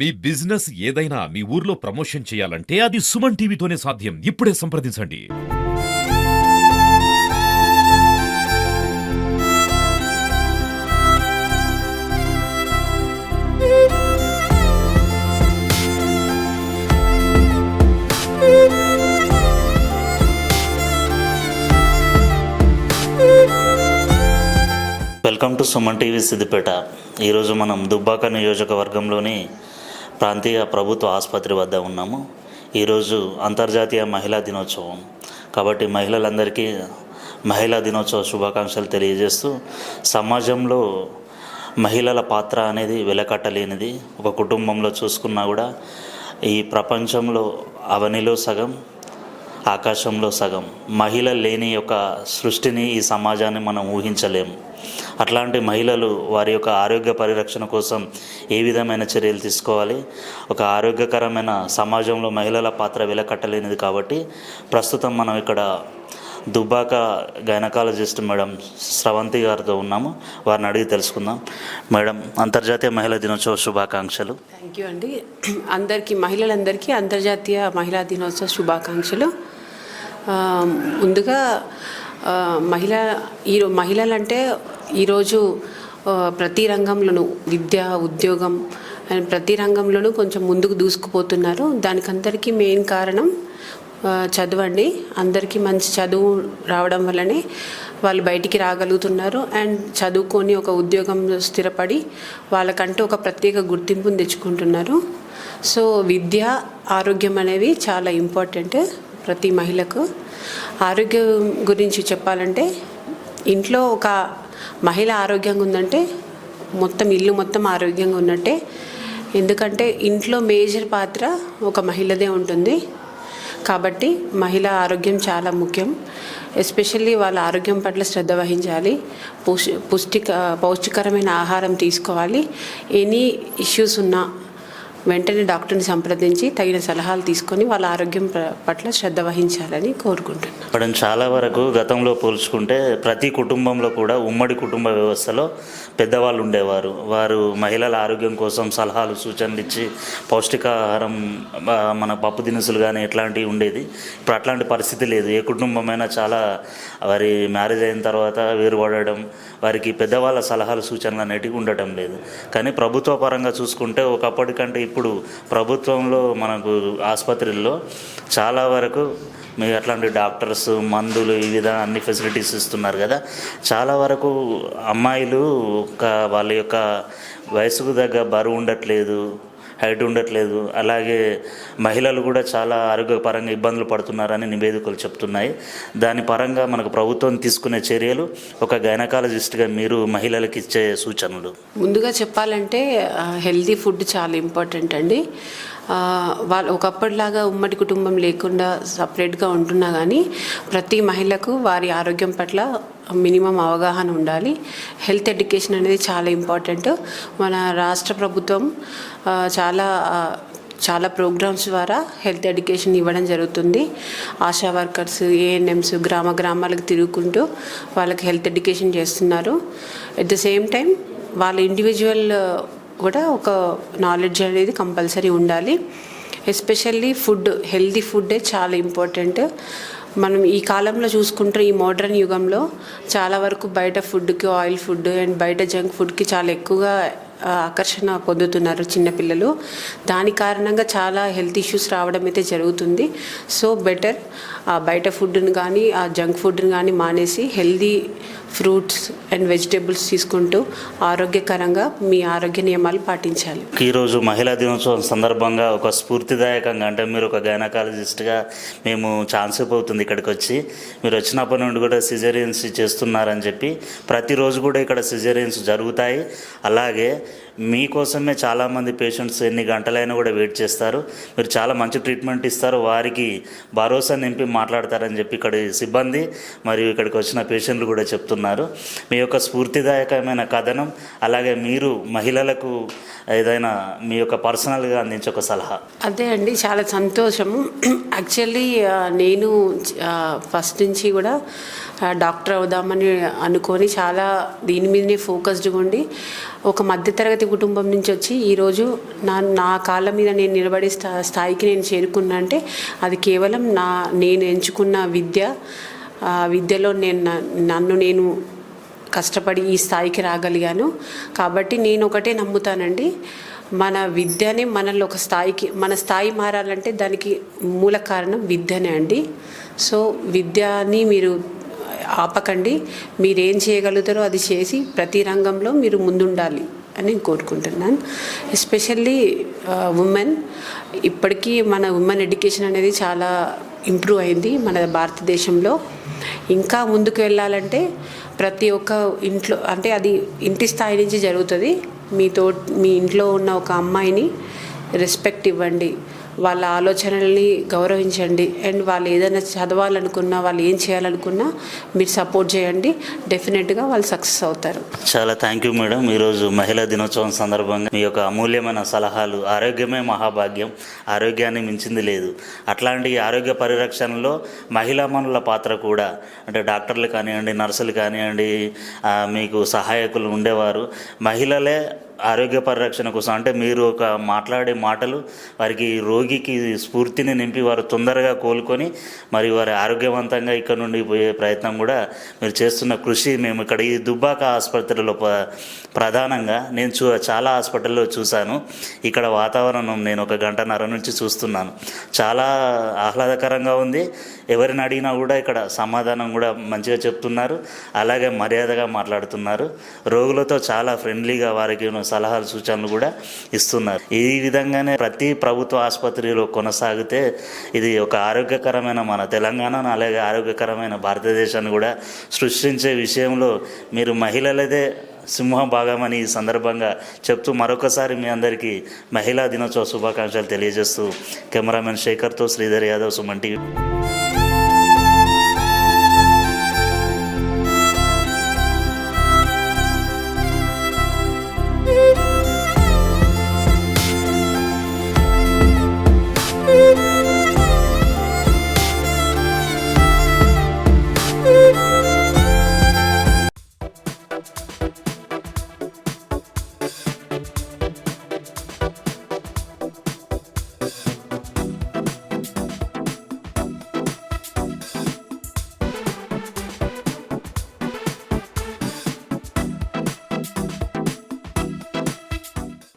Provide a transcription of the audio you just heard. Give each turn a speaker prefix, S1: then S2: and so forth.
S1: మీ business ఏదైనా మీ ఊర్లో promotion చేయాలంటే అది సుమన్ టీవీతోనే సాధ్యం. ఇప్పుడే సంప్రదించండి.
S2: Welcome to Suman TV Siddipet. ఈరోజు మనం దుబ్బాక నియోజకవర్గంలోని ప్రాంతీయ ప్రభుత్వ ఆసుపత్రి వద్ద ఉన్నాము. ఈరోజు అంతర్జాతీయ మహిళా దినోత్సవం కాబట్టి మహిళలందరికీ మహిళా దినోత్సవ శుభాకాంక్షలు తెలియజేస్తూ, సమాజంలో మహిళల పాత్ర అనేది వెలకట్టలేనిది. ఒక కుటుంబంలో చూసుకున్నా కూడా ఈ ప్రపంచంలో అవనిలో సగం, ఆకాశంలో సగం మహిళ లేని యొక్క సృష్టిని, ఈ సమాజాన్ని మనం ఊహించలేము. అట్లాంటి మహిళలు వారి యొక్క ఆరోగ్య పరిరక్షణ కోసం ఏ విధమైన చర్యలు తీసుకోవాలి? ఒక ఆరోగ్యకరమైన సమాజంలో మహిళల పాత్ర వెలకట్టలేనిది. కాబట్టి ప్రస్తుతం మనం ఇక్కడ దుబ్బాక గైనకాలజిస్ట్ మేడం స్రవంతి గారితో ఉన్నాము. వారిని అడిగి తెలుసుకుందాం. మేడం, అంతర్జాతీయ మహిళా దినోత్సవ శుభాకాంక్షలు.
S3: థ్యాంక్ యూ అండి. మహిళలందరికీ అంతర్జాతీయ మహిళా దినోత్సవ శుభాకాంక్షలు. ముందుగా మహిళలంటే ఈరోజు ప్రతి రంగంలోనూ విద్య, ఉద్యోగం అండ్ ప్రతి రంగంలోనూ కొంచెం ముందుకు దూసుకుపోతున్నారు. దానికందరికీ మెయిన్ కారణం చదువండి. అందరికీ మంచి చదువు రావడం వల్లనే వాళ్ళు బయటికి రాగలుగుతున్నారు. అండ్ చదువుకొని ఒక ఉద్యోగంలో స్థిరపడి వాళ్ళకంటూ ఒక ప్రత్యేక గుర్తింపును తెచ్చుకుంటున్నారు. సో విద్య, ఆరోగ్యం అనేవి చాలా ఇంపార్టెంట్ ప్రతి మహిళకు. ఆరోగ్యం గురించి చెప్పాలంటే, ఇంట్లో ఒక మహిళ ఆరోగ్యంగా ఉందంటే ఇల్లు మొత్తం ఆరోగ్యంగా ఉన్నట్టే. ఎందుకంటే ఇంట్లో మేజర్ పాత్ర ఒక మహిళదే ఉంటుంది. కాబట్టి మహిళ ఆరోగ్యం చాలా ముఖ్యం. ఎస్పెషల్లీ వాళ్ళ ఆరోగ్యం పట్ల శ్రద్ధ వహించాలి. పౌష్టికరమైన ఆహారం తీసుకోవాలి. ఎనీ ఇష్యూస్ ఉన్నా వెంటనే డాక్టర్ని సంప్రదించి తగిన సలహాలు తీసుకొని వాళ్ళ ఆరోగ్యం పట్ల శ్రద్ధ వహించాలని కోరుకుంటున్నాను.
S2: మేడం, చాలా వరకు గతంలో పోల్చుకుంటే ప్రతి కుటుంబంలో కూడా ఉమ్మడి కుటుంబ వ్యవస్థలో పెద్దవాళ్ళు ఉండేవారు. వారు మహిళల ఆరోగ్యం కోసం సలహాలు, సూచనలు ఇచ్చి పౌష్టికాహారం, మన పప్పు దినుసులు కానీ ఇట్లాంటివి ఉండేది. ఇప్పుడు అట్లాంటి పరిస్థితి లేదు. ఏ కుటుంబమైనా చాలా వారి మ్యారేజ్ అయిన తర్వాత వేరుపడడం, వారికి పెద్దవాళ్ళ సలహాలు, సూచనలు అనేటివి ఉండటం లేదు. కానీ ప్రభుత్వ పరంగా చూసుకుంటే ఒకప్పటికంటే ఇప్పుడు ప్రభుత్వంలో మనకు ఆసుపత్రుల్లో చాలా వరకు మీరు అట్లాంటి డాక్టర్స్, మందులు, ఈ విధంగా అన్ని ఫెసిలిటీస్ ఇస్తున్నారు కదా. చాలా వరకు అమ్మాయిలు వాళ్ళ యొక్క వయసుకు తగ్గ బరువు ఉండట్లేదు, హైట్ ఉండట్లేదు. అలాగే మహిళలు కూడా చాలా ఆరోగ్యపరంగా ఇబ్బందులు పడుతున్నారని నివేదికలు చెప్తున్నాయి. దాని పరంగా మనకు ప్రభుత్వం తీసుకునే చర్యలు, ఒక గైనకాలజిస్ట్గా మీరు మహిళలకు ఇచ్చే సూచనలు.
S3: ముందుగా చెప్పాలంటే హెల్తీ ఫుడ్ చాలా ఇంపార్టెంట్ అండి. వాళ్ళు ఒకప్పటిలాగా ఉమ్మడి కుటుంబం లేకుండా సపరేట్గా ఉంటున్నా కానీ ప్రతి మహిళకు వారి ఆరోగ్యం పట్ల మినిమం అవగాహన ఉండాలి. హెల్త్ ఎడ్యుకేషన్ అనేది చాలా ఇంపార్టెంట్. మన రాష్ట్ర ప్రభుత్వం చాలా ప్రోగ్రామ్స్ ద్వారా హెల్త్ ఎడ్యుకేషన్ ఇవ్వడం జరుగుతుంది. ఆశా వర్కర్స్, ఏఎన్ఎంస్ గ్రామాలకు తిరుగుకుంటూ వాళ్ళకి హెల్త్ ఎడ్యుకేషన్ చేస్తున్నారు. ఎట్ ద సేమ్ టైం వాళ్ళ ఇండివిజువల్ కూడా ఒక నాలెడ్జ్ అనేది కంపల్సరీ ఉండాలి. ఎస్పెషల్లీ హెల్తీ ఫుడ్డే చాలా ఇంపార్టెంట్. మనం ఈ కాలంలో చూసుకుంటే, ఈ మోడర్న్ యుగంలో చాలా వరకు బయట ఫుడ్కి, ఆయిల్ ఫుడ్ అండ్ బయట జంక్ ఫుడ్కి చాలా ఎక్కువగా ఆకర్షణ పొందుతున్నారు చిన్నపిల్లలు. దాని కారణంగా చాలా హెల్త్ ఇష్యూస్ రావడం అయితే జరుగుతుంది. సో బెటర్ బయట ఫుడ్ని కానీ, ఆ జంక్ ఫుడ్ని కానీ మానేసి హెల్దీ ఫ్రూట్స్ అండ్ వెజిటేబుల్స్ తీసుకుంటూ ఆరోగ్యకరంగా మీ ఆరోగ్య నియమాలు పాటించాలి.
S2: ఈరోజు మహిళా దినోత్సవం సందర్భంగా ఒక స్ఫూర్తిదాయకంగా, అంటే మీరు ఒక గైనకాలజిస్ట్గా మేము ఛాన్స్ అవుతుంది ఇక్కడికి వచ్చి, మీరు వచ్చినప్పటి నుండి కూడా సిజేరియన్స్ చేస్తున్నారని చెప్పి, ప్రతిరోజు కూడా ఇక్కడ సిజేరియన్స్ జరుగుతాయి. అలాగే మీకోసమే చాలామంది పేషెంట్స్ ఎన్ని గంటలైనా కూడా వెయిట్ చేస్తారు. మీరు చాలా మంచి ట్రీట్మెంట్ ఇస్తారు, వారికి భరోసా నింపి మాట్లాడతారని చెప్పి ఇక్కడ సిబ్బంది మరియు ఇక్కడికి వచ్చిన పేషెంట్లు కూడా చెప్తున్నారు. మీ యొక్క స్ఫూర్తిదాయకమైన కథనం, అలాగే మీరు మహిళలకు ఏదైనా మీ యొక్క పర్సనల్గా అందించే ఒక సలహా.
S3: అదే అండి, చాలా సంతోషము. యాక్చువల్లీ నేను ఫస్ట్ నుంచి కూడా డాక్టర్ అవుదామని అనుకొని చాలా దీని మీదనే ఫోకస్డ్గా ఉండి ఒక మధ్యతరగతి కుటుంబం నుంచి వచ్చి ఈరోజు నా కాళ్ళ మీద నేను నిలబడే స్థాయికి నేను చేరుకున్నా అంటే అది కేవలం నేను ఎంచుకున్న విద్యలో నన్ను నేను కష్టపడి ఈ స్థాయికి రాగలిగాను. కాబట్టి నేను ఒకటే నమ్ముతానండి, మన విద్యనే మనల్ని ఒక స్థాయికి, మన స్థాయి మారాలంటే దానికి మూల కారణం విద్యనే అండి. సో విద్యని మీరు ఆపకండి, మీరేం చేయగలుగుతారో అది చేసి ప్రతి రంగంలో మీరు ముందుండాలి అని కోరుకుంటున్నాను. ఎస్పెషల్లీ ఉమెన్, ఇప్పటికీ మన ఉమెన్ ఎడ్యుకేషన్ అనేది చాలా ఇంప్రూవ్ అయింది మన భారతదేశంలో. ఇంకా ముందుకు వెళ్ళాలంటే ప్రతి ఒక్క ఇంట్లో, అంటే అది ఇంటి స్థాయి నుంచి జరుగుతుంది. మీ ఇంట్లో ఉన్న ఒక అమ్మాయిని రెస్పెక్ట్ ఇవ్వండి, వాళ్ళ ఆలోచనల్ని గౌరవించండి, అండ్ వాళ్ళు ఏదైనా చదవాలనుకున్నా, వాళ్ళు ఏం చేయాలనుకున్నా మీరు సపోర్ట్ చేయండి. డెఫినెట్గా వాళ్ళు సక్సెస్ అవుతారు.
S2: చాలా థ్యాంక్ యూ మేడం. ఈరోజు మహిళా దినోత్సవం సందర్భంగా మీ యొక్క అమూల్యమైన సలహాలు, ఆరోగ్యమే మహాభాగ్యం, ఆరోగ్యాన్ని మించింది లేదు, అట్లాంటి ఆరోగ్య పరిరక్షణలో మహిళామణుల పాత్ర కూడా, అంటే డాక్టర్లు కానివ్వండి, నర్సులు కానివ్వండి, మీకు సహాయకులు ఉండేవారు, మహిళలే ఆరోగ్య పరిరక్షణ కోసం, అంటే మీరు ఒక మాట్లాడే మాటలు వారికి, రోగికి స్ఫూర్తిని నింపి వారు తొందరగా కోలుకొని మరి వారి ఆరోగ్యవంతంగా ఇక్కడ నుండి పోయే ప్రయత్నం కూడా మీరు చేస్తున్న కృషి మేము ఇక్కడ ఈ దుబ్బాక ఆసుపత్రిలో ప్రధానంగా నేను చాలా హాస్పిటల్లో చూశాను. ఇక్కడ వాతావరణం నేను 1 గంటన్నర నుంచి చూస్తున్నాను, చాలా ఆహ్లాదకరంగా ఉంది. ఎవరిని అడిగినా కూడా ఇక్కడ సమాధానం కూడా మంచిగా చెప్తున్నారు, అలాగే మర్యాదగా మాట్లాడుతున్నారు. రోగులతో చాలా ఫ్రెండ్లీగా వారికి సలహాలు సూచనలు కూడా ఇస్తున్నారు. ఈ విధంగానే ప్రతి ప్రభుత్వ ఆసుపత్రిలో కొనసాగితే ఇది ఒక ఆరోగ్యకరమైన మన తెలంగాణను, అలాగే ఆరోగ్యకరమైన భారతదేశాన్ని కూడా సృష్టించే విషయంలో మీరు మహిళలదే సింహభాగమని ఈ సందర్భంగా చెప్తూ మరొకసారి మీ అందరికీ మహిళా దినోత్సవ శుభాకాంక్షలు తెలియజేస్తూ కెమెరామెన్ శేఖర్తో శ్రీధర్ యాదవ్, సుమన్ టీవీ.